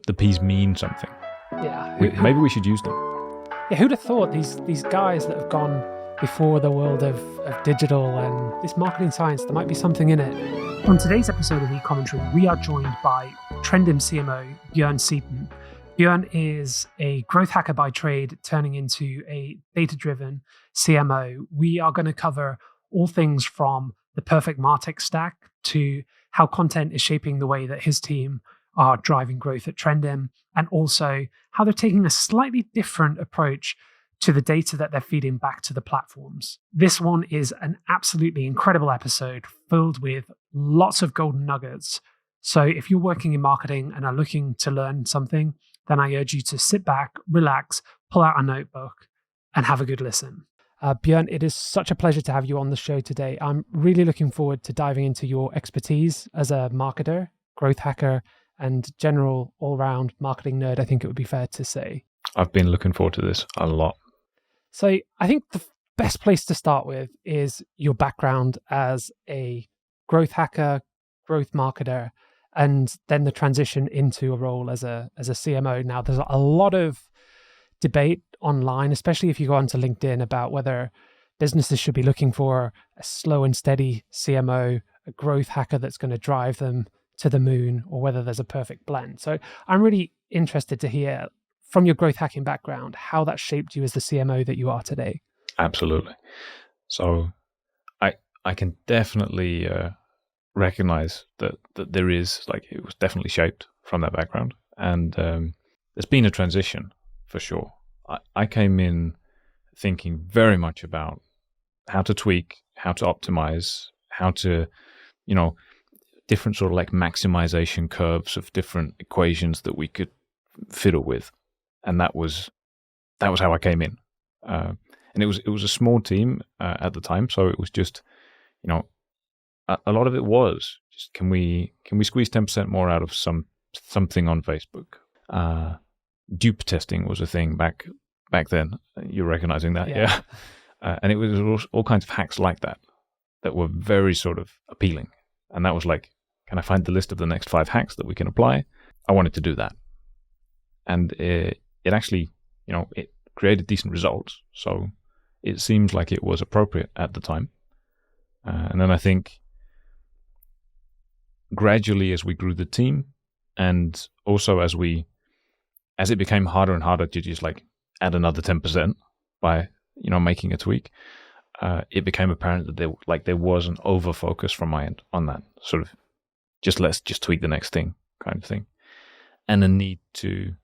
the P's mean something. Yeah. Maybe we should use them. Yeah, who'd have thought these guys that have gone before the world of digital and this marketing science, there might be something in it. On today's episode of eCommentary, we are joined by Trendhim CMO Bjørn Seaton. Bjørn is a growth hacker by trade, turning into a data-driven CMO. We are going to cover all things from the perfect MarTech stack to how content is shaping the way that his team are driving growth at Trendhim, and also how they're taking a slightly different approach to the data that they're feeding back to the platforms. This one is an absolutely incredible episode filled with lots of golden nuggets. So if you're working in marketing and are looking to learn something, then I urge you to sit back, relax, pull out a notebook, and have a good listen. Bjørn, it is such a pleasure to have you on the show today. I'm really looking forward to diving into your expertise as a marketer, growth hacker, and general all-round marketing nerd, I think it would be fair to say. I've been looking forward to this a lot. So I think the best place to start with is your background as a growth hacker, growth marketer, and then the transition into a role as a CMO. Now, there's a lot of debate online, especially if you go onto LinkedIn, about whether businesses should be looking for a slow and steady CMO, a growth hacker that's going to drive them to the moon, or whether there's a perfect blend. So I'm really interested to hear from your growth hacking background how that shaped you as the CMO that you are today. Absolutely. So I can definitely recognize that there is, like, it was definitely shaped from that background. And there's been a transition for sure. I came in thinking very much about how to tweak, how to optimize, how to, different sort of like maximization curves of different equations that we could fiddle with. And that was how I came in. And it was a small team at the time. So it was just, a lot of it was just, can we squeeze 10% more out of something on Facebook? Dupe testing was a thing back then. You're recognizing that, yeah. And it was all kinds of hacks like that were very sort of appealing. And that was like, can I find the list of the next 5 hacks that we can apply? I wanted to do that. And it actually, it created decent results. So it seems like it was appropriate at the time. And then I think gradually as we grew the team, and also as it became harder and harder to just like add another 10% by, making a tweak, it became apparent that there was an over focus from my end on that sort of let's just tweak the next thing kind of thing. And a need to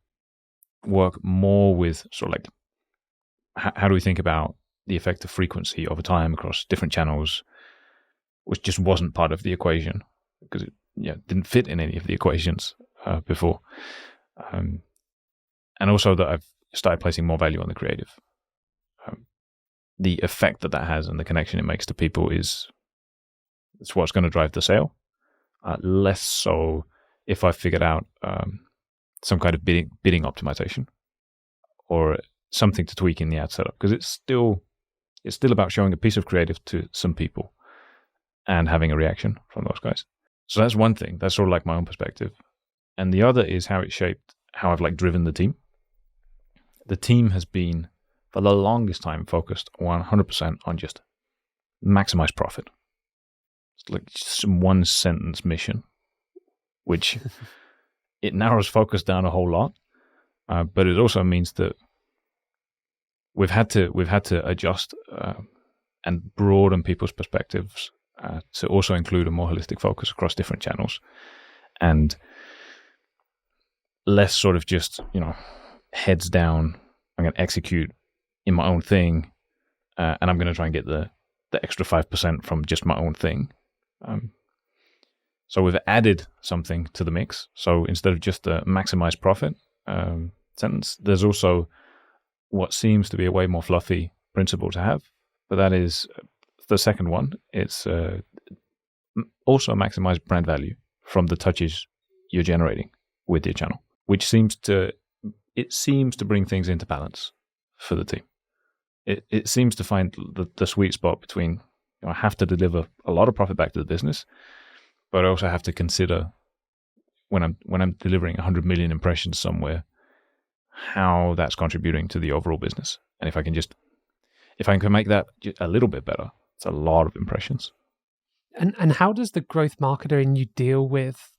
work more with sort of like, how do we think about the effect of frequency over time across different channels, which just wasn't part of the equation because it didn't fit in any of the equations before. And also that I've started placing more value on the creative. The effect that has and the connection it makes to people it's what's going to drive the sale. Less so if I figured out some kind of bidding optimization or something to tweak in the ad setup, because it's still about showing a piece of creative to some people and having a reaction from those guys. So that's one thing. That's sort of like my own perspective. And the other is how it shaped how I've like driven the team. The team has been, for the longest time, focused 100% on just maximize profit. It's like some one sentence mission, which it narrows focus down a whole lot. But it also means that we've had to adjust and broaden people's perspectives to also include a more holistic focus across different channels, and less sort of just heads down. I'm going to execute in my own thing, and I'm going to try and get the extra 5% from just my own thing. So we've added something to the mix. So instead of just the maximize profit sentence, there's also what seems to be a way more fluffy principle to have, but that is the second one. It's also maximize brand value from the touches you're generating with your channel, which seems to bring things into balance for the team. It seems to find the sweet spot between, I have to deliver a lot of profit back to the business, but I also have to consider when I'm delivering 100 million impressions somewhere, how that's contributing to the overall business. And if I can make that a little bit better, it's a lot of impressions. And how does the growth marketer in you deal with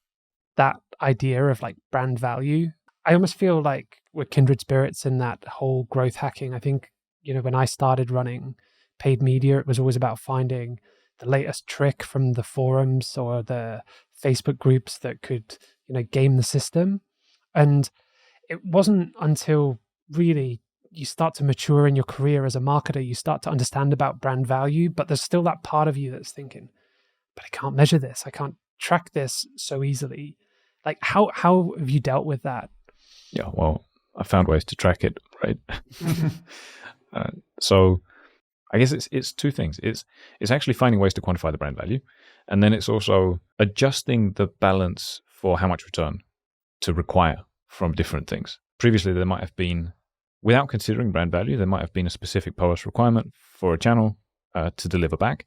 that idea of like brand value? I almost feel like we're kindred spirits in that whole growth hacking. I think, when I started running paid media, it was always about finding the latest trick from the forums or the Facebook groups that could, game the system. And it wasn't until really you start to mature in your career as a marketer, you start to understand about brand value, but there's still that part of you that's thinking, but I can't measure this. I can't track this so easily. Like how have you dealt with that? Yeah, well, I found ways to track it, right? So I guess it's two things. It's actually finding ways to quantify the brand value, and then it's also adjusting the balance for how much return to require from different things. Previously, there might have been, without considering brand value, there might have been a specific POAS requirement for a channel to deliver back,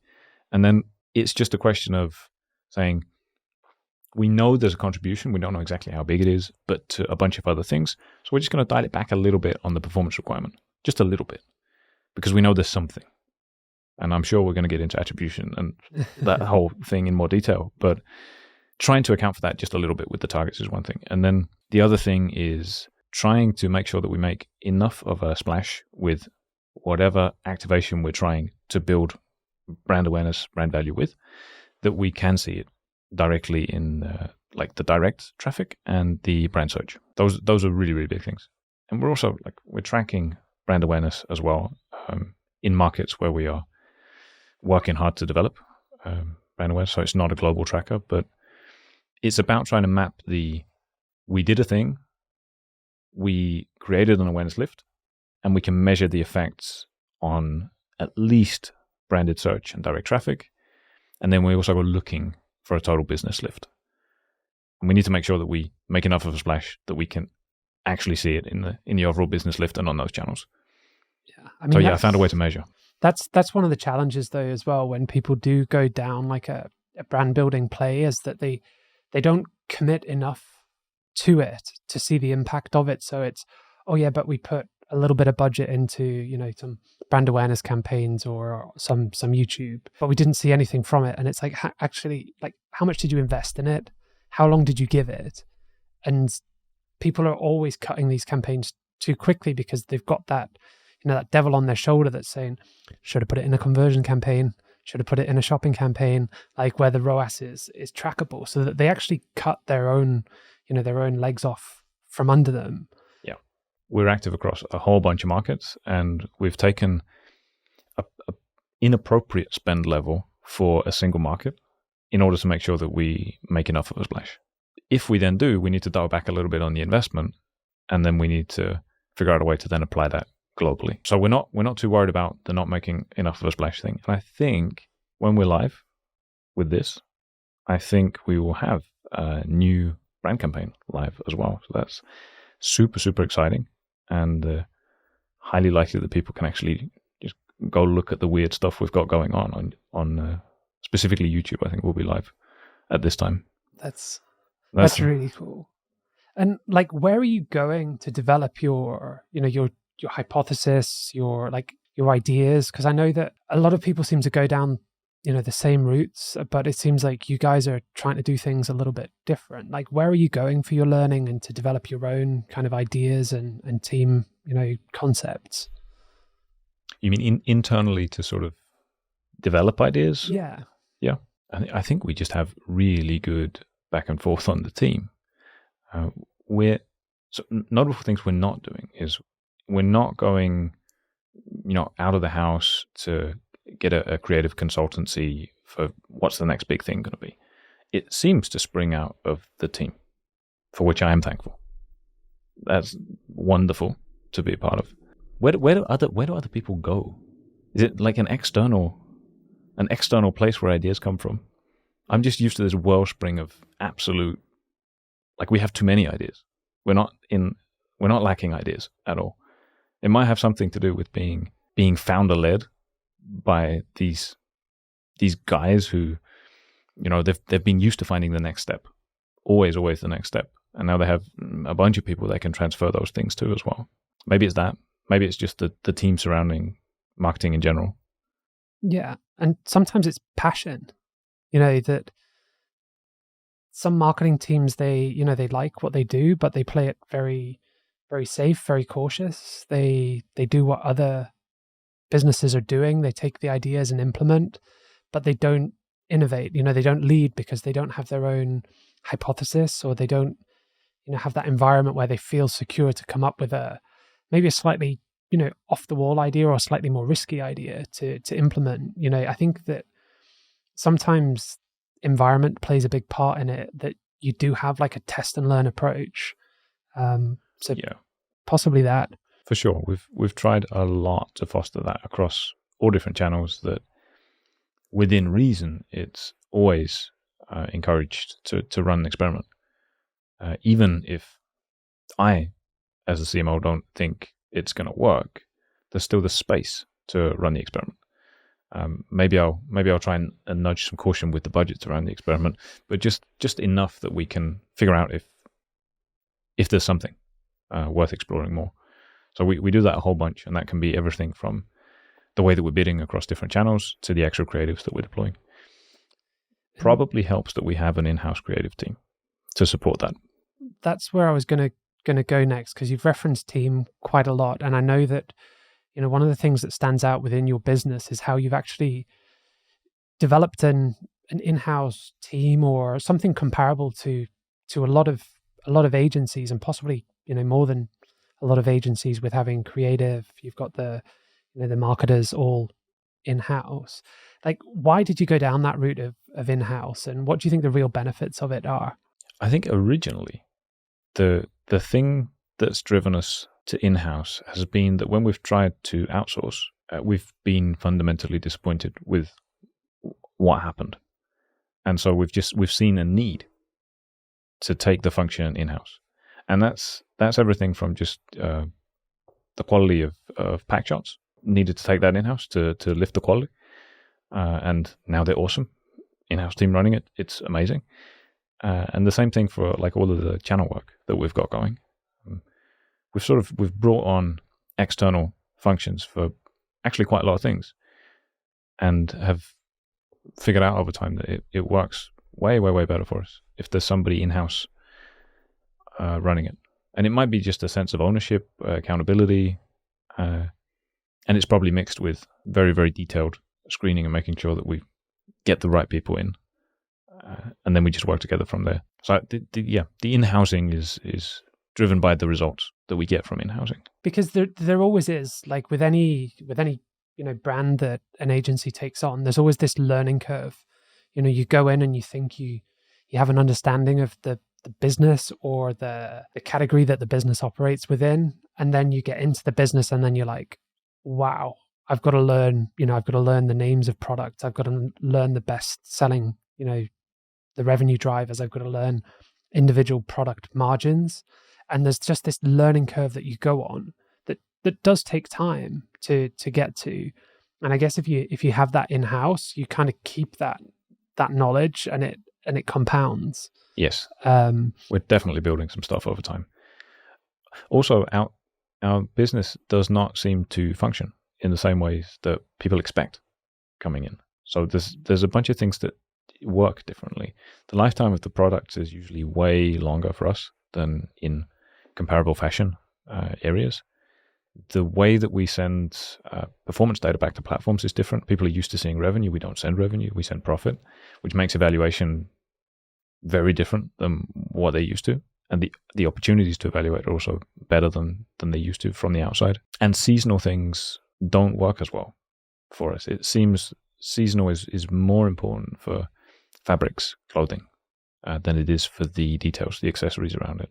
and then it's just a question of saying, we know there's a contribution, we don't know exactly how big it is, but to a bunch of other things, so we're just going to dial it back a little bit on the performance requirement, just a little bit, because we know there's something. And I'm sure we're going to get into attribution and that whole thing in more detail, but trying to account for that just a little bit with the targets is one thing. And then the other thing is trying to make sure that we make enough of a splash with whatever activation we're trying to build brand awareness, brand value with, that we can see it directly in like the direct traffic and the brand search. Those are really, really big things. And we're also we're tracking brand awareness as well in markets where we are working hard to develop brand awareness. So it's not a global tracker, but it's about trying to map we did a thing, we created an awareness lift, and we can measure the effects on at least branded search and direct traffic. And then we also go looking for a total business lift. And we need to make sure that we make enough of a splash that we can actually see it in the overall business lift and on those channels. Yeah, I mean, I found a way to measure. That's one of the challenges though as well when people do go down like a brand building play, is that they don't commit enough to it to see the impact of it. So it's, oh yeah, but we put a little bit of budget into, some brand awareness campaigns or some YouTube, but we didn't see anything from it. And it's like, actually, like, how much did you invest in it? How long did you give it? And people are always cutting these campaigns too quickly because they've got that, that devil on their shoulder that's saying, should have put it in a conversion campaign, should have put it in a shopping campaign, like where the ROAS is trackable, so that they actually cut their own legs off from under them. Yeah. We're active across a whole bunch of markets, and we've taken a inappropriate spend level for a single market in order to make sure that we make enough of a splash. If we then do, we need to dial back a little bit on the investment, and then we need to figure out a way to then apply that globally. So we're not too worried about the not making enough of a splash thing. And I think when we're live with this, I think we will have a new brand campaign live as well. So that's super, super exciting, and highly likely that people can actually just go look at the weird stuff we've got going on specifically YouTube. I think will be live at this time. That's really cool. And like, where are you going to develop your hypothesis, your ideas? Because I know that a lot of people seem to go down, the same routes, but it seems like you guys are trying to do things a little bit different. Like, where are you going for your learning and to develop your own kind of ideas and team, concepts? You mean internally to sort of develop ideas? Yeah. Yeah. I think we just have really good back and forth on the team. Notable things we're not doing is we're not going, out of the house to get a creative consultancy for what's the next big thing going to be. It seems to spring out of the team, for which I am thankful. That's wonderful to be a part of. Where do other people go? Is it like an external place where ideas come from? I'm just used to this wellspring of absolute, like, we have too many ideas. We're not lacking ideas at all. It might have something to do with being founder led by these guys who, they've been used to finding the next step always the next step. And now they have a bunch of people they can transfer those things to as well. Maybe it's that. Maybe it's just the team surrounding marketing in general. Yeah. And sometimes it's passion, that some marketing teams, they like what they do, but they play it very, very safe, very cautious. They do what other businesses are doing. They take the ideas and implement, but they don't innovate. They don't lead because they don't have their own hypothesis, or they don't, have that environment where they feel secure to come up with maybe a slightly, off the wall idea or a slightly more risky idea to implement. I think that sometimes environment plays a big part in it, that you do have like a test and learn approach. So yeah, possibly that. For sure. We've tried a lot to foster that across all different channels, that within reason, it's always encouraged to run an experiment. Even if I, as a CMO, don't think it's going to work, there's still the space to run the experiment. Maybe I'll try and nudge some caution with the budgets around the experiment, but just enough that we can figure out if there's something worth exploring more. So we do that a whole bunch, and that can be everything from the way that we're bidding across different channels to the actual creatives that we're deploying. Probably helps that we have an in-house creative team to support that. That's where I was going to go next, because you've referenced team quite a lot, and I know that one of the things that stands out within your business is how you've actually developed an in-house team, or something comparable to a lot of agencies, and possibly more than a lot of agencies, with having creative. You've got the marketers all in-house. Like, why did you go down that route of in-house, and what do you think the real benefits of it are? I think originally the thing that's driven us to in-house has been that when we've tried to outsource, we've been fundamentally disappointed with what happened. And so we've seen a need to take the function in-house. And that's everything from just the quality of pack shots. Needed to take that in-house to lift the quality. And now they're awesome. In-house team running it. It's amazing. And the same thing for like all of the channel work that we've got going. We've brought on external functions for actually quite a lot of things, and have figured out over time that it works way, way, way better for us if there's somebody in-house running it. And it might be just a sense of ownership, accountability, and it's probably mixed with very, very detailed screening and making sure that we get the right people in, and then we just work together from there. So the in-housing is driven by the results that we get from in-housing. Because there always is, like with any brand that an agency takes on, there's always this learning curve. You go in and you think you have an understanding of the business or the category that the business operates within, and then you get into the business and then you're like, wow, I've got to learn, I've got to learn the names of products. I've got to learn the best selling, the revenue drivers. I've got to learn individual product margins. And there's just this learning curve that you go on that does take time to get to. And I guess if you have that in-house, you kind of keep that knowledge, and it compounds. Yes. We're definitely building some stuff over time. Also, our business does not seem to function in the same ways that people expect coming in. So there's a bunch of things that work differently. The lifetime of the product is usually way longer for us than in comparable fashion areas. The way that we send performance data back to platforms is different. People are used to seeing revenue. We don't send revenue. We send profit, which makes evaluation very different than what they're used to. And the opportunities to evaluate are also better than they used to from the outside. And seasonal things don't work as well for us. It seems seasonal is more important for fabrics, clothing, than it is for the details, the accessories around it.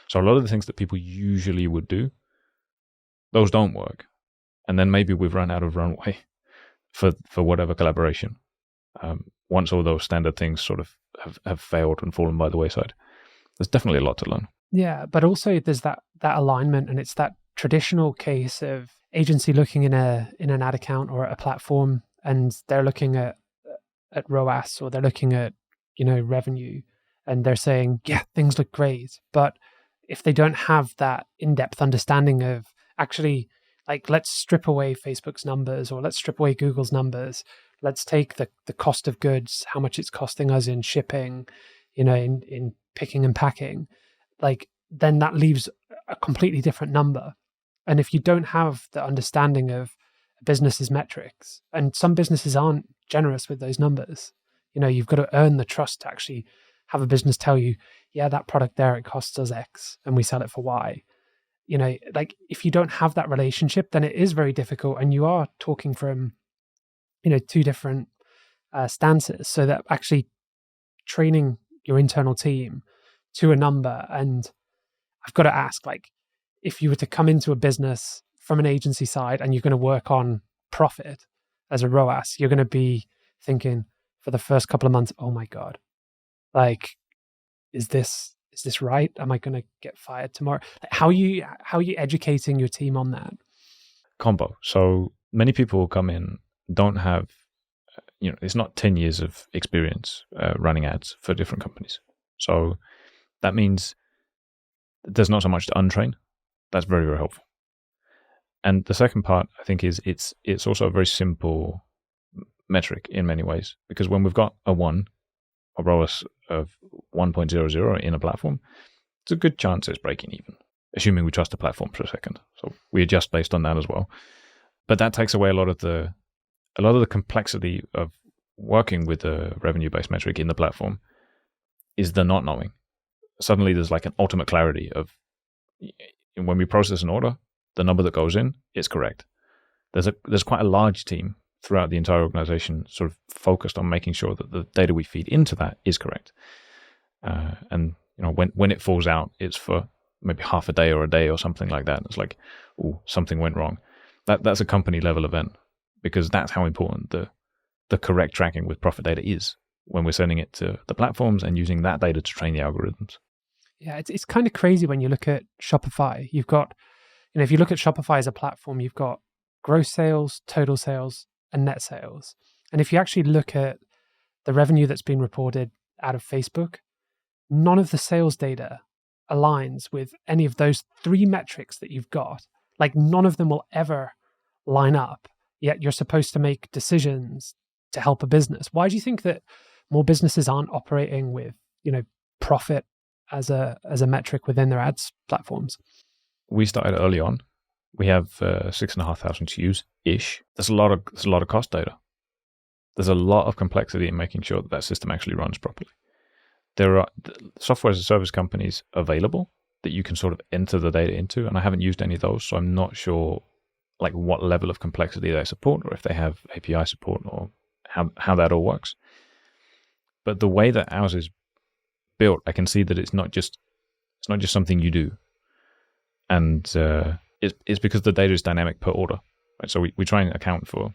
So a lot of the things that people usually would do, those don't work. And then maybe we've run out of runway for whatever collaboration. Once all those standard things sort of have failed and fallen by the wayside. There's definitely a lot to learn. Yeah, but also there's that alignment, and it's that traditional case of agency looking in an ad account or a platform, and they're looking at ROAS, or they're looking at revenue, and they're saying, yeah, things look great. But if they don't have that in-depth understanding of actually, like, let's strip away Facebook's numbers, or let's strip away Google's numbers. Let's take the cost of goods, how much it's costing us in shipping, in picking and packing, like, then that leaves a completely different number. And if you don't have the understanding of a business's metrics, and some businesses aren't generous with those numbers, you've got to earn the trust to actually have a business tell you, yeah, that product there, it costs us X and we sell it for Y. Like, if you don't have that relationship, then it is very difficult. And you are talking from, two different stances. So that actually training your internal team to a number. And I've got to ask, like, if you were to come into a business from an agency side and you're going to work on profit as a ROAS, you're going to be thinking for the first couple of months, oh my God, like, is this right? Am I going to get fired tomorrow? Like, how are you educating your team on that? Combo. So many people will come in, don't have, it's not 10 years of experience running ads for different companies. So that means there's not so much to untrain. That's very, very helpful. And the second part, I think, is it's also a very simple metric in many ways, because when we've got a ROAS of 1.00 in a platform, it's a good chance it's breaking even, assuming we trust the platform for a second. So we adjust based on that as well. But that takes away a lot of the complexity of working with a revenue-based metric in the platform, is the not knowing. Suddenly there's like an ultimate clarity of, when we process an order, the number that goes in is correct. There's quite a large team throughout the entire organization sort of focused on making sure that the data we feed into that is correct. And when it falls out, it's for maybe half a day or a day or something like that. It's like, oh, something went wrong. That's a company level event, because that's how important the correct tracking with profit data is when we're sending it to the platforms and using that data to train the algorithms. Yeah, it's kind of crazy when you look at Shopify. You've got, if you look at Shopify as a platform, you've got gross sales, total sales, and net sales. And if you actually look at the revenue that's been reported out of Facebook, none of the sales data aligns with any of those three metrics that you've got. Like, none of them will ever line up, yet you're supposed to make decisions to help a business. Why do you think that more businesses aren't operating with, profit as a metric within their ads platforms? We started early on. We have 6,500 SKUs-ish. There's a lot of cost data. There's a lot of complexity in making sure that system actually runs properly. There are software as a service companies available that you can sort of enter the data into, and I haven't used any of those, so I'm not sure like what level of complexity they support, or if they have API support, or how that all works. But the way that ours is built, I can see that it's not just something you do, and it's because the data is dynamic per order, right? So we try and account for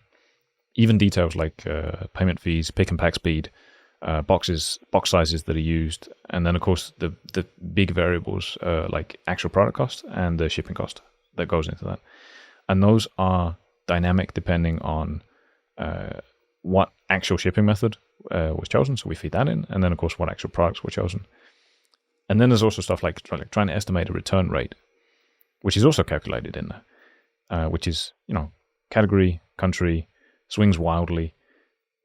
even details like payment fees, pick and pack speed, box sizes that are used, and then of course the big variables like actual product cost and the shipping cost that goes into that, and those are dynamic depending on what actual shipping method was chosen. So we feed that in, and then of course what actual products were chosen, and then there's also stuff like trying to estimate a return rate, which is also calculated in there, which is category, country, swings wildly.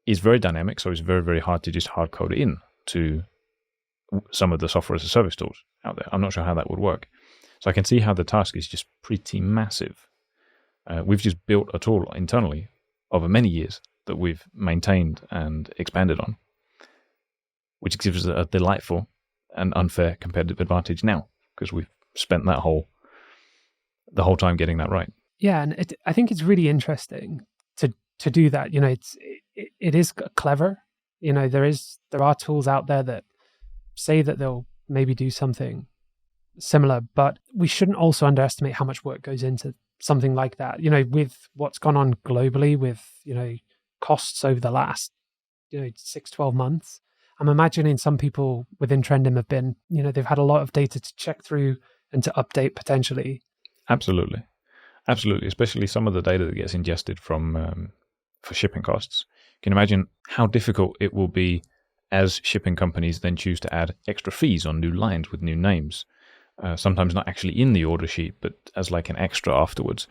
Is very dynamic, so it's very, very hard to just hard code it in to some of the software as a service tools out there. I'm not sure how that would work. So I can see how the task is just pretty massive. We've just built a tool internally over many years that we've maintained and expanded on, which gives us a delightful and unfair competitive advantage now, because we've spent the whole time getting that right. Yeah, and I think it's really interesting to do that. It is clever. There are tools out there that say that they'll maybe do something similar, but we shouldn't also underestimate how much work goes into something like that. With what's gone on globally with, costs over the last, 6-12 months, I'm imagining some people within Trendhim have been, they've had a lot of data to check through and to update potentially. Absolutely. Especially some of the data that gets ingested from, for shipping costs. You can imagine how difficult it will be as shipping companies then choose to add extra fees on new lines with new names, sometimes not actually in the order sheet, but as like an extra afterwards.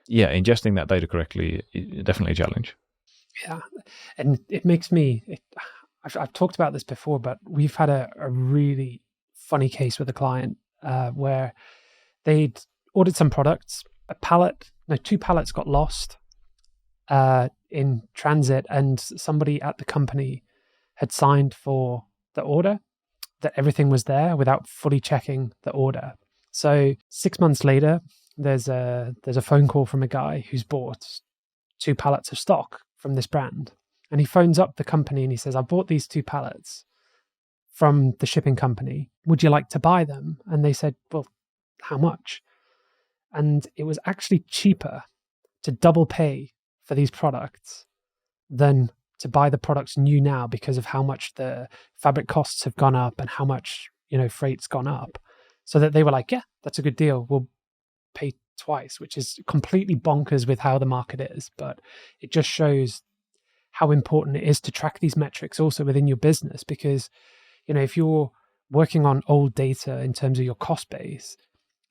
Yeah, ingesting that data correctly is definitely a challenge. Yeah, and it makes me, I've talked about this before, but we've had a really funny case with a client where they'd ordered some products, two pallets got lost in transit, and somebody at the company had signed for the order, that everything was there without fully checking the order. So 6 months later, there's a phone call from a guy who's bought 2 pallets of stock from this brand. And he phones up the company and he says, I bought these 2 pallets from the shipping company. Would you like to buy them? And they said, well, how much? And it was actually cheaper to double pay for these products than to buy the products new now, because of how much the fabric costs have gone up and how much, freight's gone up. So that they were like, yeah, that's a good deal. We'll pay twice, which is completely bonkers with how the market is. But it just shows how important it is to track these metrics also within your business, because, if you're working on old data in terms of your cost base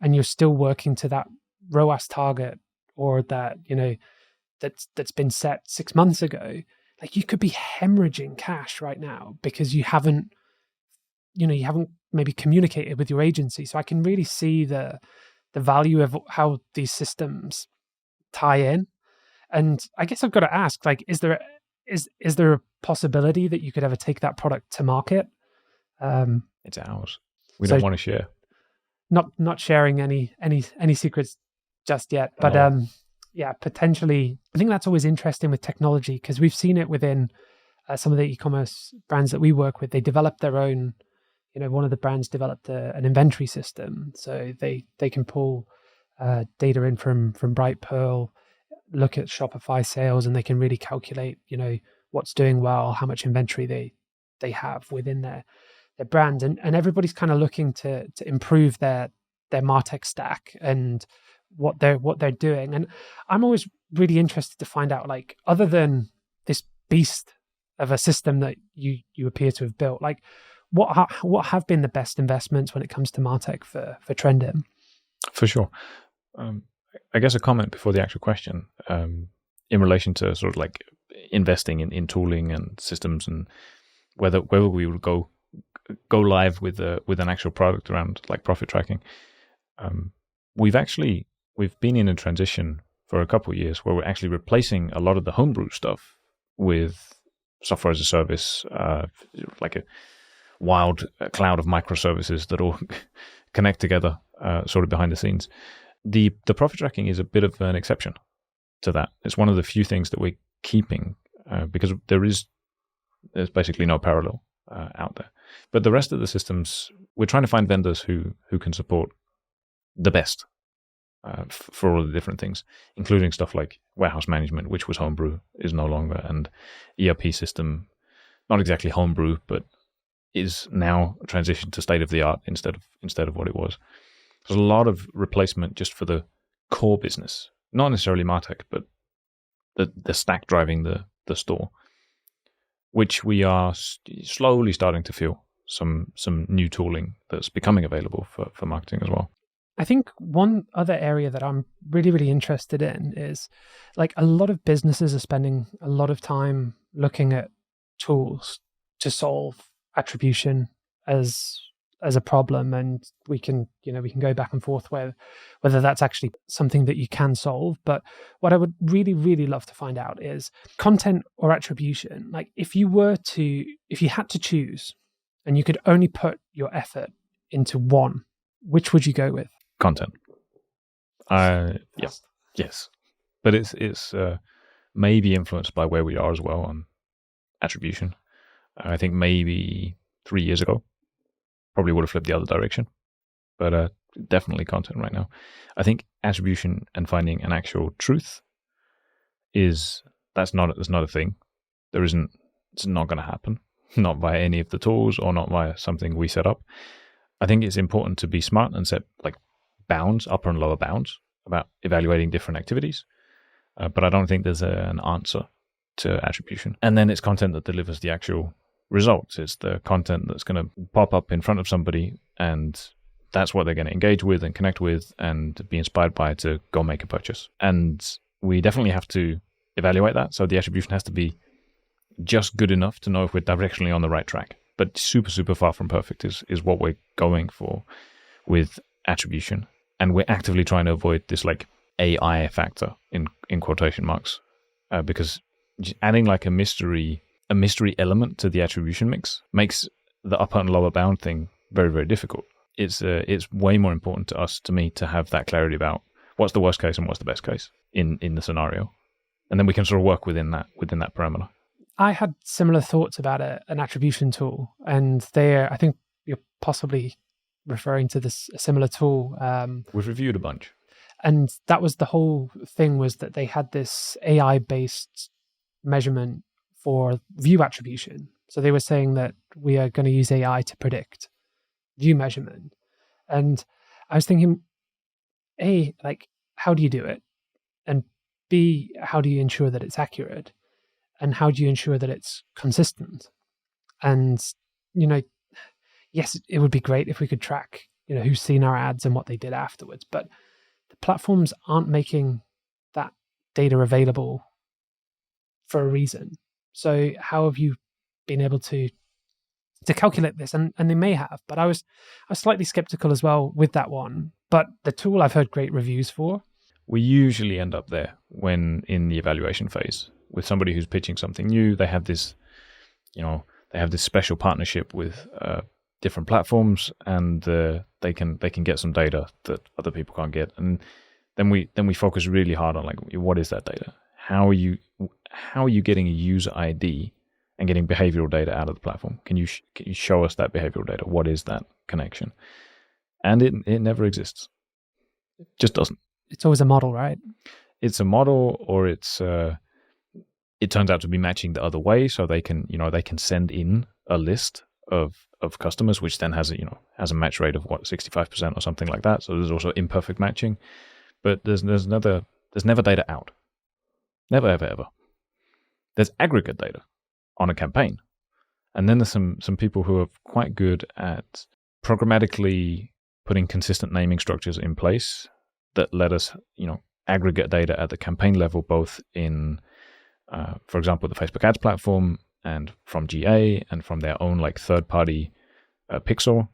and you're still working to that ROAS target or that, that's been set 6 months ago, like you could be hemorrhaging cash right now because you haven't maybe communicated with your agency. So I can really see the value of how these systems tie in. And I guess I've got to ask, like, is there a possibility that you could ever take that product to market? It's ours. We don't want to share. Not sharing any secrets just yet, but no. Yeah, potentially. I think that's always interesting with technology, because we've seen it within some of the e-commerce brands that we work with. They developed their own, one of the brands developed an inventory system, so they can pull data in from Bright Pearl, look at Shopify sales, and they can really calculate, what's doing well, how much inventory they have within their brand, and everybody's kind of looking to improve their MarTech stack and what they're doing. And I'm always really interested to find out, like, other than this beast of a system that you appear to have built, like what have been the best investments when it comes to MarTech for Trendhim? For sure. I guess a comment before the actual question, in relation to sort of like investing in tooling and systems, and whether we would go live with an actual product around like profit tracking. We've been in a transition for a couple of years where we're actually replacing a lot of the homebrew stuff with software as a service, like a wild cloud of microservices that all connect together, sort of behind the scenes. The profit tracking is a bit of an exception to that. It's one of the few things that we're keeping because there's basically no parallel out there. But the rest of the systems, we're trying to find vendors who can support the best for all the different things, including stuff like warehouse management, which was homebrew, is no longer, and ERP system, not exactly homebrew, but is now transitioned to state of the art instead of what it was. There's a lot of replacement just for the core business, not necessarily MarTech, but the stack driving the store, which we are slowly starting to feel some new tooling that's becoming available for marketing as well. I think one other area that I'm really, really interested in is, like, a lot of businesses are spending a lot of time looking at tools to solve attribution as a problem, and we can go back and forth whether that's actually something that you can solve. But what I would really, really love to find out is content or attribution. Like, if you had to choose and you could only put your effort into one, which would you go with? Content. Yes. But it's maybe influenced by where we are as well on attribution. I think maybe 3 years ago, probably would have flipped the other direction. But definitely content right now. I think attribution and finding an actual truth that's not a thing. It's not going to happen. Not via any of the tools or not via something we set up. I think it's important to be smart and set like bounds, upper and lower bounds, about evaluating different activities. But I don't think there's an answer to attribution. And then it's content that delivers the actual results. It's the content that's going to pop up in front of somebody, and that's what they're going to engage with and connect with and be inspired by to go make a purchase. And we definitely have to evaluate that. So the attribution has to be just good enough to know if we're directionally on the right track. But super, super far from perfect is what we're going for with attribution. And we're actively trying to avoid this like AI factor in quotation marks, because adding like a mystery element to the attribution mix makes the upper and lower bound thing very, very difficult. It's way more important to me to have that clarity about what's the worst case and what's the best case in the scenario, and then we can sort of work within that parameter. I had similar thoughts about an attribution tool, and I think you're possibly referring to a similar tool. We've reviewed a bunch. And that was the whole thing, was that they had this AI-based measurement for view attribution. So they were saying that we are going to use AI to predict view measurement. And I was thinking, A, like, how do you do it? And B, how do you ensure that it's accurate? And how do you ensure that it's consistent? And, yes, it would be great if we could track, who's seen our ads and what they did afterwards. But the platforms aren't making that data available for a reason. So how have you been able to calculate this? And they may have, but I was slightly skeptical as well with that one. But the tool I've heard great reviews for. We usually end up there when in the evaluation phase with somebody who's pitching something new. They have this, they have this special partnership with different platforms, and they can get some data that other people can't get. And then we focus really hard on like, what is that data? How are you getting a user ID and getting behavioral data out of the platform? Can you show us that behavioral data? What is that connection? And it never exists. It just doesn't. It's always a model, right? It's a model, or it turns out to be matching the other way, so they can send in a list of customers, which then has a match rate of 65% or something like that. So there's also imperfect matching, but there's never data out. Never, ever, ever. There's aggregate data on a campaign. And then there's some people who are quite good at programmatically putting consistent naming structures in place that let us, aggregate data at the campaign level, both in, for example, the Facebook ads platform, and from GA, and from their own like third-party pixel,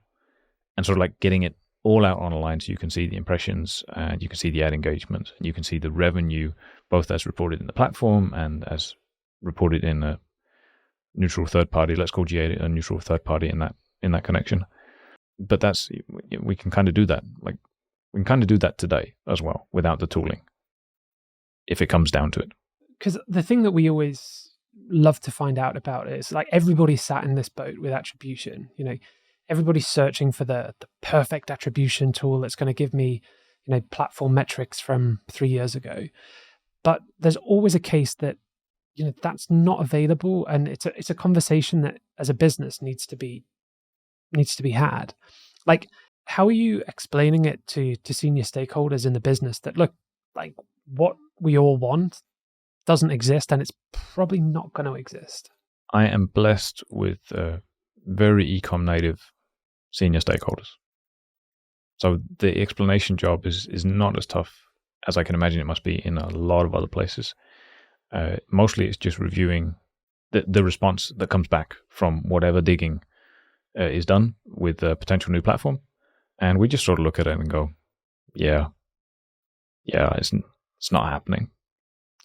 and sort of like getting it all out on a line, so you can see the impressions, and you can see the ad engagement, and you can see the revenue, both as reported in the platform and as reported in a neutral third party. Let's call GA a neutral third party in that connection. But we can kind of do that. Like, we can kind of do that today as well without the tooling, if it comes down to it. Because the thing that we always love to find out about is, like, everybody's sat in this boat with attribution. Everybody's searching for the perfect attribution tool that's going to give me, platform metrics from 3 years ago. But there's always a case that, that's not available, and it's a conversation that as a business needs to be had. Like, how are you explaining it to senior stakeholders in the business that, look, like, what we all want doesn't exist, and it's probably not going to exist? I am blessed with very e-com native senior stakeholders. So the explanation job is not as tough as I can imagine it must be in a lot of other places. Mostly it's just reviewing the response that comes back from whatever digging is done with a potential new platform. And we just sort of look at it and go, yeah, it's not happening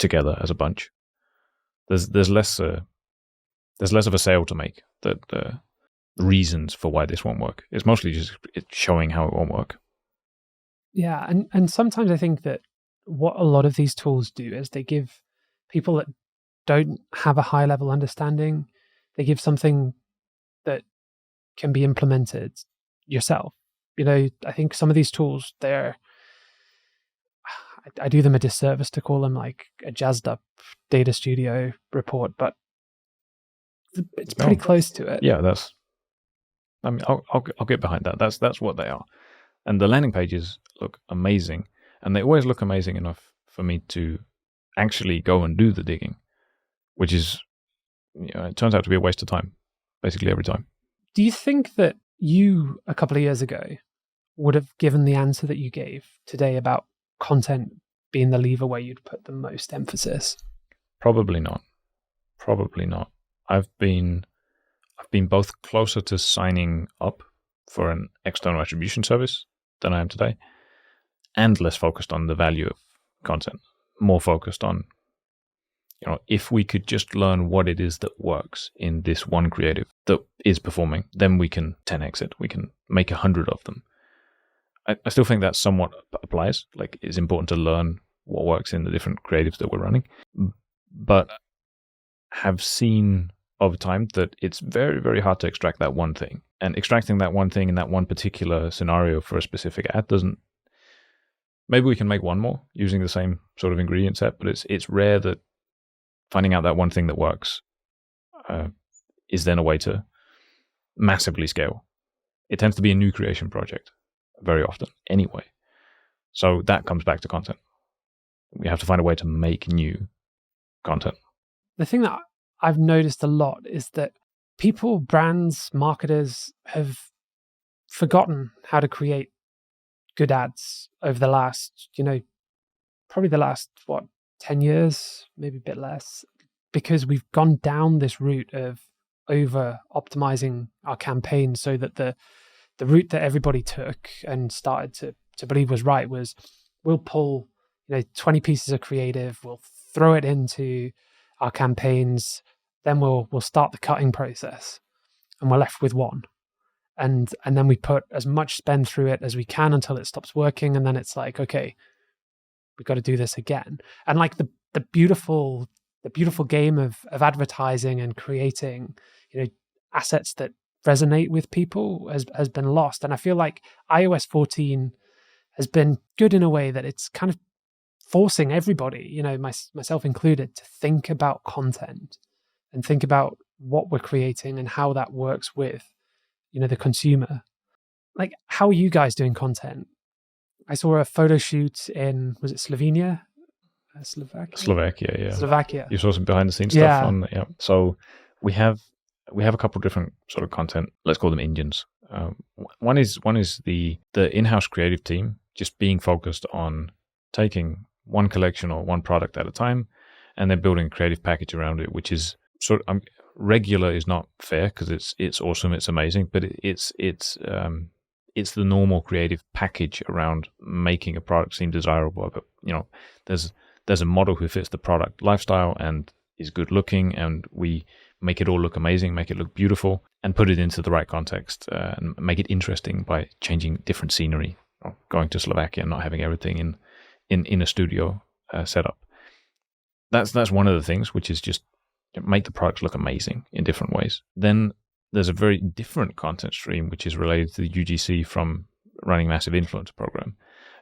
together as a bunch. There's less of a sale to make, that the reasons for why this won't work. It's mostly just showing how it won't work. Yeah, and sometimes I think that what a lot of these tools do is they give people that don't have a high level understanding, they give something that can be implemented yourself. I think some of these tools, I do them a disservice to call them like a jazzed up data studio report, but it's pretty close to it. Yeah, I'll get behind that. That's what they are. And the landing pages look amazing, and they always look amazing enough for me to actually go and do the digging, which is, it turns out to be a waste of time basically every time. Do you think that you, a couple of years ago, would have given the answer that you gave today about content being the lever where you'd put the most emphasis? Probably not. I've been both closer to signing up for an external attribution service than I am today, and less focused on the value of content, more focused on, if we could just learn what it is that works in this one creative that is performing, then we can 10x it. We can make 100 of them. I still think that somewhat applies. Like, it's important to learn what works in the different creatives that we're running, but have seen over time that it's very, very hard to extract that one thing. And extracting that one thing in that one particular scenario for a specific ad doesn't. Maybe we can make one more using the same sort of ingredient set, but it's rare that finding out that one thing that works is then a way to massively scale. It tends to be a new creation project very often anyway. So that comes back to content. We have to find a way to make new content. The thing that I've noticed a lot is that people, brands, marketers have forgotten how to create good ads over the last, probably the last, 10 years, maybe a bit less, because we've gone down this route of over optimizing our campaign, so that the route that everybody took and started to believe was right was, we'll pull 20 pieces of creative, we'll throw it into our campaigns, then we'll start the cutting process, and we're left with one. And then we put as much spend through it as we can until it stops working, and then it's like, okay, we've got to do this again. And like the beautiful game of advertising and creating, assets that resonate with people has been lost. And I feel like iOS 14 has been good in a way that it's kind of forcing everybody, myself included, to think about content and think about what we're creating and how that works with, the consumer. Like, how are you guys doing content? I saw a photo shoot in, was it Slovenia? Slovakia, yeah. Slovakia. You saw some behind the scenes stuff on, yeah. So we have a couple of different sort of content. Let's call them engines. One is the in-house creative team just being focused on taking one collection or one product at a time, and then building a creative package around it, which is sort of regular is not fair because it's awesome, it's amazing, but it's the normal creative package around making a product seem desirable. But there's a model who fits the product lifestyle and is good looking, and we make it all look amazing, make it look beautiful, and put it into the right context and make it interesting by changing different scenery, going to Slovakia and not having everything in a studio setup. That's one of the things, which is just make the products look amazing in different ways. Then there's a very different content stream, which is related to the UGC from running Massive Influencer Program.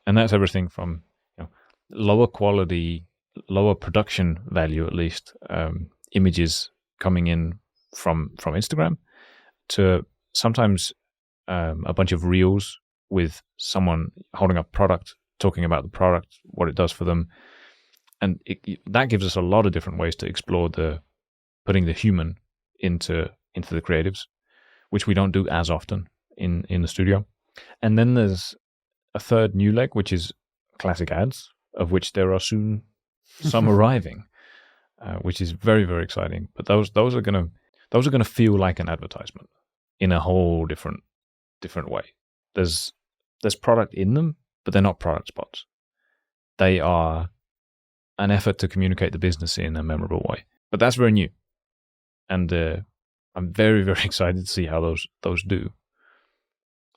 And that's everything from lower quality, lower production value, at least, images coming in from Instagram, to sometimes a bunch of reels with someone holding up product, talking about the product, what it does for them. And that gives us a lot of different ways to explore putting the human into the creatives, which we don't do as often in the studio. And then there's a third new leg, which is classic ads, of which there are soon some arriving, which is very, very exciting. But those are gonna feel like an advertisement in a whole different way. There's product in them, but they're not product spots. They are an effort to communicate the business in a memorable way. But that's very new, and I'm very, very excited to see how those do.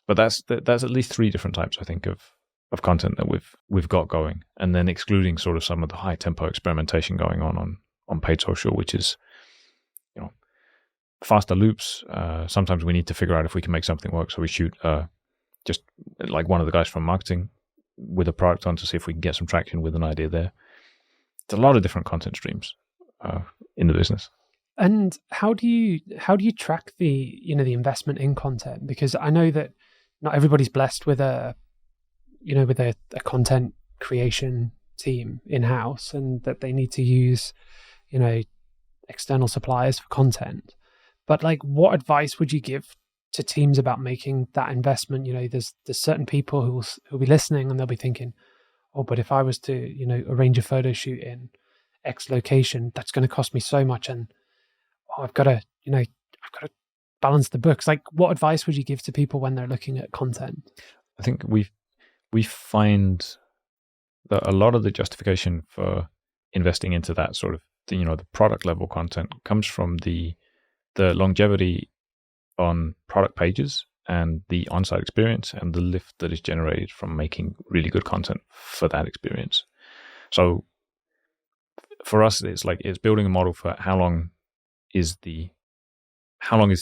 But that's at least 3 different types, I think, of content that we've got going, and then excluding sort of some of the high tempo experimentation going on paid social, which is faster loops. Sometimes we need to figure out if we can make something work, so we shoot just like one of the guys from marketing with a product on to see if we can get some traction with an idea there. It's a lot of different content streams in the business. And how do you track the investment in content? Because I know that not everybody's blessed with a content creation team in-house, and that they need to use external suppliers for content. But like, what advice would you give to teams about making that investment? There's certain people who'll be listening and they'll be thinking, oh, but if I was to, arrange a photo shoot in X location, that's going to cost me so much. And I've got to balance the books. Like, what advice would you give to people when they're looking at content? I think we find that a lot of the justification for investing into that sort of, the product level content comes from the longevity on product pages and the on-site experience and the lift that is generated from making really good content for that experience. So for us, it's building a model for how long is the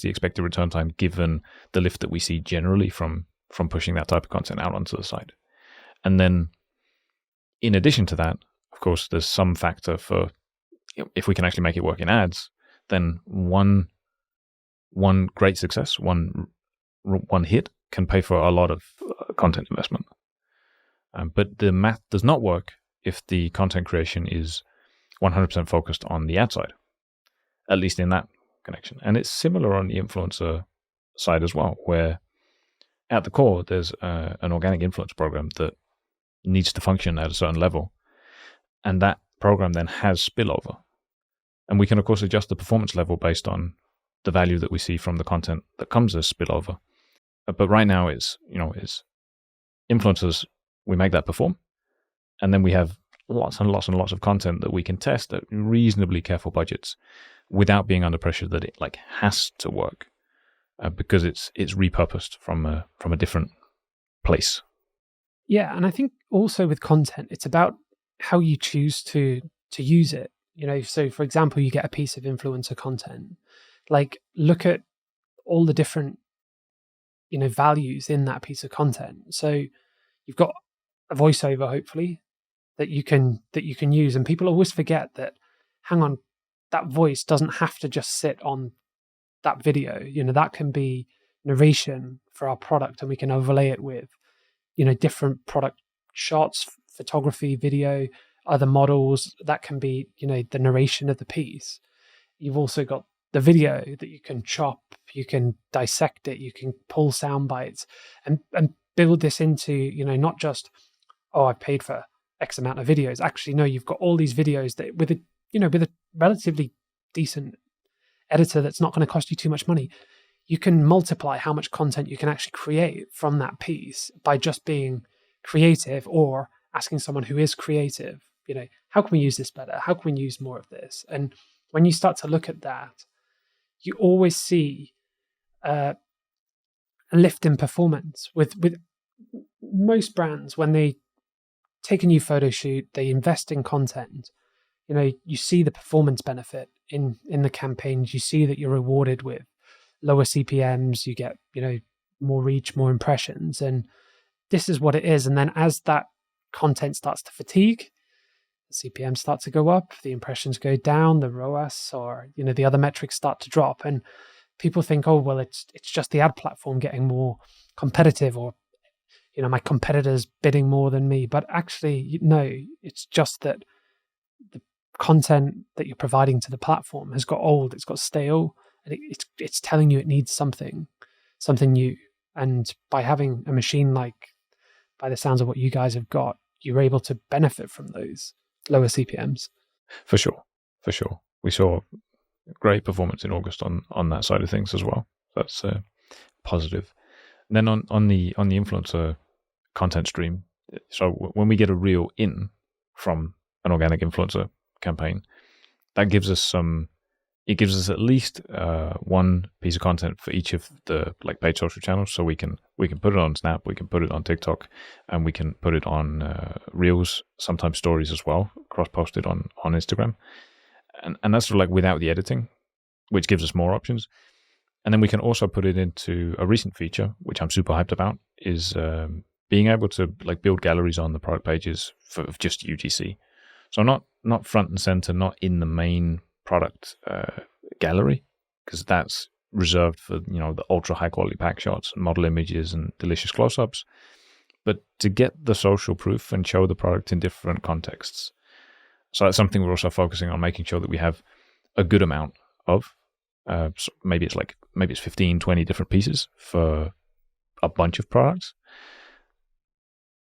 expected return time given the lift that we see generally from pushing that type of content out onto the site. And then in addition to that, of course, there's some factor for if we can actually make it work in ads, then one great success, one hit can pay for a lot of content investment. But the math does not work if the content creation is 100% focused on the ad side, at least in that connection. And it's similar on the influencer side as well, where at the core, there's an organic influence program that needs to function at a certain level. And that program then has spillover. And we can, of course, adjust the performance level based on the value that we see from the content that comes as spillover. But right now it's influencers, we make that perform. And then we have lots and lots and lots of content that we can test at reasonably careful budgets without being under pressure that it has to work because it's repurposed from a different place. Yeah, and I think also with content, it's about how you choose to use it. So for example, you get a piece of influencer content, like look at all the different, values in that piece of content. So you've got a voiceover, hopefully, that you can use. And people always forget that, hang on, that voice doesn't have to just sit on that video. That can be narration for our product, and we can overlay it with, different product shots, photography, video, other models. That can be, the narration of the piece. You've also got the video that you can chop, you can dissect it, you can pull sound bites and build this into, not just, oh, I've paid for X amount of videos. Actually, no, you've got all these videos that with a relatively decent editor that's not going to cost you too much money, you can multiply how much content you can actually create from that piece by just being creative or asking someone who is creative, how can we use this better? How can we use more of this? And when you start to look at that, you always see a lift in performance with most brands. When they take a new photo shoot, they invest in content, you see the performance benefit in the campaigns. You see that you're rewarded with lower CPMs, you get, more reach, more impressions. And this is what it is. And then as that content starts to fatigue, the CPMs start to go up, the impressions go down, the ROAS or, the other metrics start to drop. And people think, oh, well, it's just the ad platform getting more competitive, or, my competitors bidding more than me. But actually, no, it's just that the content that you're providing to the platform has got old, it's got stale, and it's telling you it needs something new. And by having a machine like, by the sounds of what you guys have got, you're able to benefit from those lower CPMs. For sure. We saw great performance in August on that side of things as well. That's positive. And then on the influencer content stream, so when we get a reel in from an organic influencer campaign, that gives us at least one piece of content for each of the paid social channels. So we can put it on Snap, we can put it on TikTok, and we can put it on Reels, sometimes stories as well, cross-posted on Instagram. And that's sort of without the editing, which gives us more options. And then we can also put it into a recent feature, which I'm super hyped about, is being able to build galleries on the product pages of just UGC. So not front and center, not in the main product gallery, because that's reserved for the ultra high quality pack shots and model images and delicious close-ups, but to get the social proof and show the product in different contexts. So that's something we're also focusing on, making sure that we have a good amount of, So maybe it's 15, 20 different pieces for a bunch of products.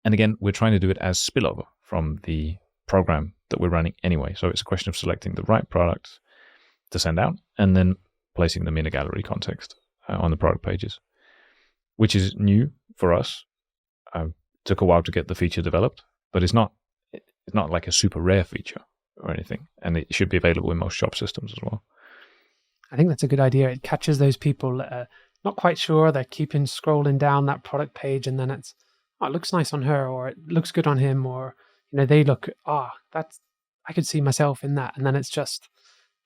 And again, we're trying to do it as spillover from the program that we're running anyway. So it's a question of selecting the right products to send out and then placing them in a gallery context on the product pages, which is new for us. Took a while to get the feature developed, but it's not like a super rare feature or anything, and it should be available in most shop systems as well. I think that's a good idea. It catches those people that are not quite sure. They're keeping scrolling down that product page, and then it's, oh, it looks nice on her, or it looks good on him, or they look, that's, I could see myself in that, and then it's just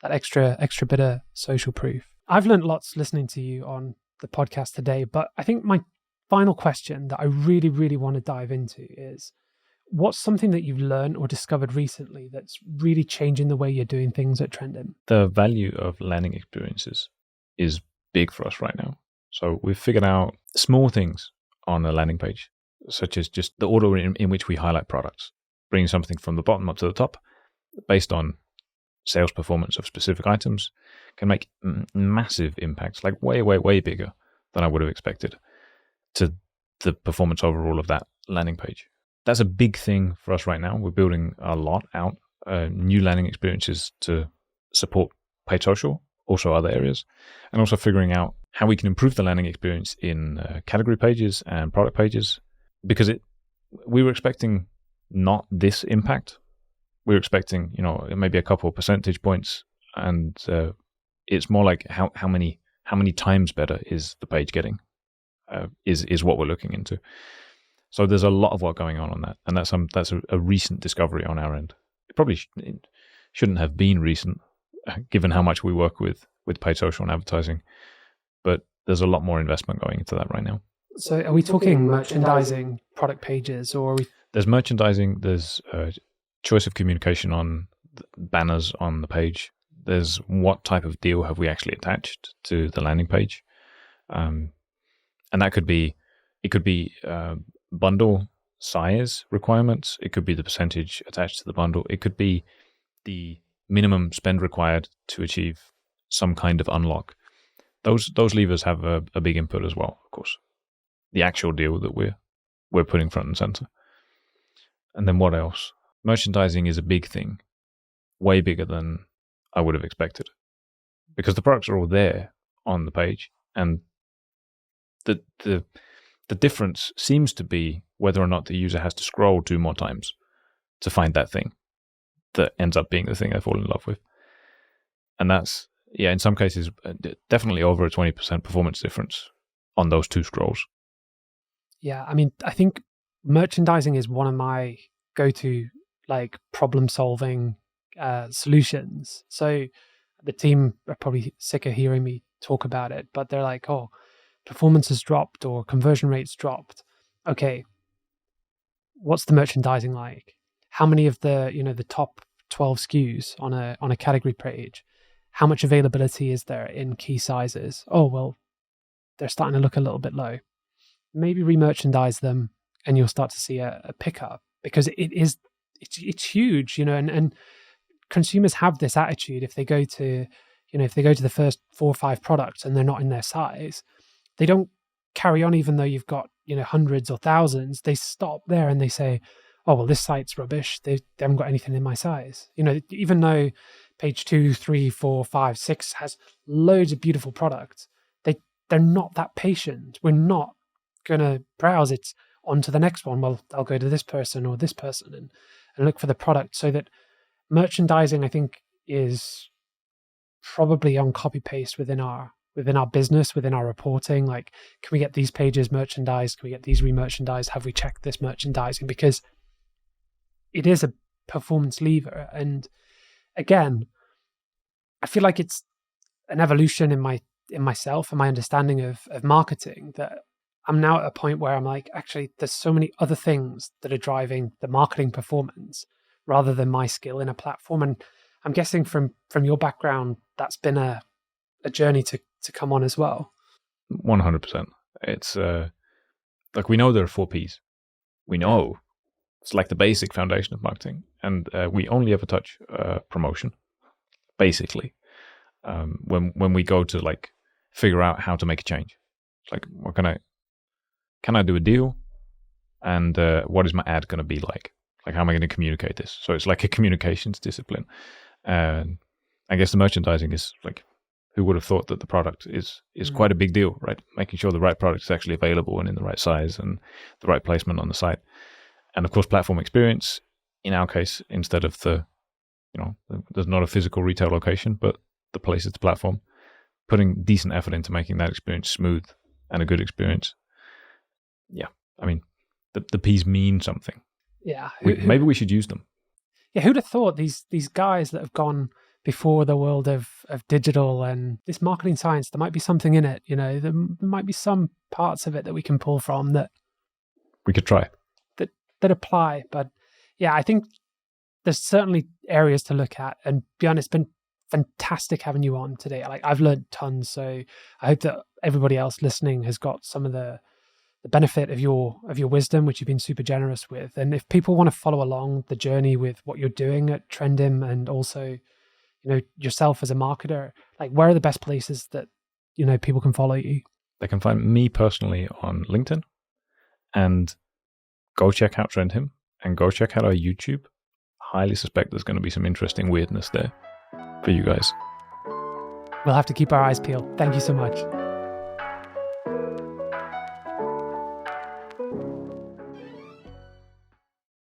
that extra bit of social proof. I've learned lots listening to you on the podcast today, but I think my final question that I really, really want to dive into is, what's something that you've learned or discovered recently that's really changing the way you're doing things at Trendhim? The value of landing experiences is big for us right now. So we've figured out small things on a landing page, such as just the order in which we highlight products, bringing something from the bottom up to the top based on sales performance of specific items can make massive impacts, like way, way, way bigger than I would have expected, to the performance overall of that landing page. That's a big thing for us right now. We're building a lot out, new landing experiences to support paid social, also other areas, and also figuring out how we can improve the landing experience in category pages and product pages, because we were expecting not this impact. We were expecting, maybe a couple of percentage points, and it's more like how many times better is the page getting, is what we're looking into. So there's a lot of work going on that, and that's a recent discovery on our end. It probably shouldn't have been recent, given how much we work with paid social and advertising, but there's a lot more investment going into that right now. So are we talking merchandising, product pages, or are we? There's merchandising, there's choice of communication on banners on the page. There's what type of deal have we actually attached to the landing page. And that could be bundle size requirements. It could be the percentage attached to the bundle. It could be the minimum spend required to achieve some kind of unlock. Those levers have a big input as well, of course. The actual deal that we're putting front and center. And then what else? Merchandising is a big thing, way bigger than I would have expected, because the products are all there on the page, and the difference seems to be whether or not the user has to scroll 2 more times to find that thing that ends up being the thing they fall in love with. And that's, in some cases, definitely over a 20% performance difference on those 2 scrolls. Yeah, I mean, I think merchandising is one of my go-to problem-solving solutions. So the team are probably sick of hearing me talk about it, but they're like, oh, performance has dropped or conversion rates dropped. Okay, what's the merchandising like? How many of the top 12 SKUs on a category page, how much availability is there in key sizes? Oh, well, they're starting to look a little bit low. Maybe re-merchandise them and you'll start to see a pickup, because it's huge, and consumers have this attitude. If they go to the first 4 or 5 products and they're not in their size, they don't carry on, even though you've got, hundreds or thousands. They stop there and they say, oh, well, this site's rubbish. They haven't got anything in my size. Even though page 2, 3, 4, 5, 6 has loads of beautiful products, they're not that patient. We're not going to browse it on to the next one. Well, I'll go to this person or this person and look for the product. So that merchandising, I think, is probably on copy paste within our business, within our reporting. Like, can we get these pages merchandised? Can we get these re-merchandised? Have we checked this merchandising? Because it is a performance lever. And again, I feel like it's an evolution in myself and my understanding of marketing, that I'm now at a point where I'm like, actually, there's so many other things that are driving the marketing performance rather than my skill in a platform. And I'm guessing from your background, that's been a journey to come on as well. 100%. It's we know there are 4 Ps. We know it's like the basic foundation of marketing, and we only ever touch promotion, basically. when we go to like figure out how to make a change. It's like, what can I do a deal, and what is my ad going to be like? Like, how am I going to communicate this? So it's like a communications discipline. And I guess the merchandising is like, who would have thought that the product is quite a big deal, right? Making sure the right product is actually available and in the right size and the right placement on the site. And of course, platform experience, in our case, instead of there's not a physical retail location, but the place is the platform, putting decent effort into making that experience smooth and a good experience. Yeah. I mean, the P's mean something. Yeah. Maybe we should use them. Yeah. Who'd have thought these guys that have gone before the world of digital and this marketing science, there might be something in it, there might be some parts of it that we can pull from that we could try. That apply. But yeah, I think there's certainly areas to look at. And Bjørn, it's been fantastic having you on today. I've learned tons. So I hope that everybody else listening has got some of the benefit of your wisdom, which you've been super generous with. And if people want to follow along the journey with what you're doing at Trendhim, and also, yourself as a marketer, like, where are the best places that, people can follow you? They can find me personally on LinkedIn, and go check out Trendhim, and go check out our YouTube. Highly suspect there's going to be some interesting weirdness there for you guys. We'll have to keep our eyes peeled. Thank you so much.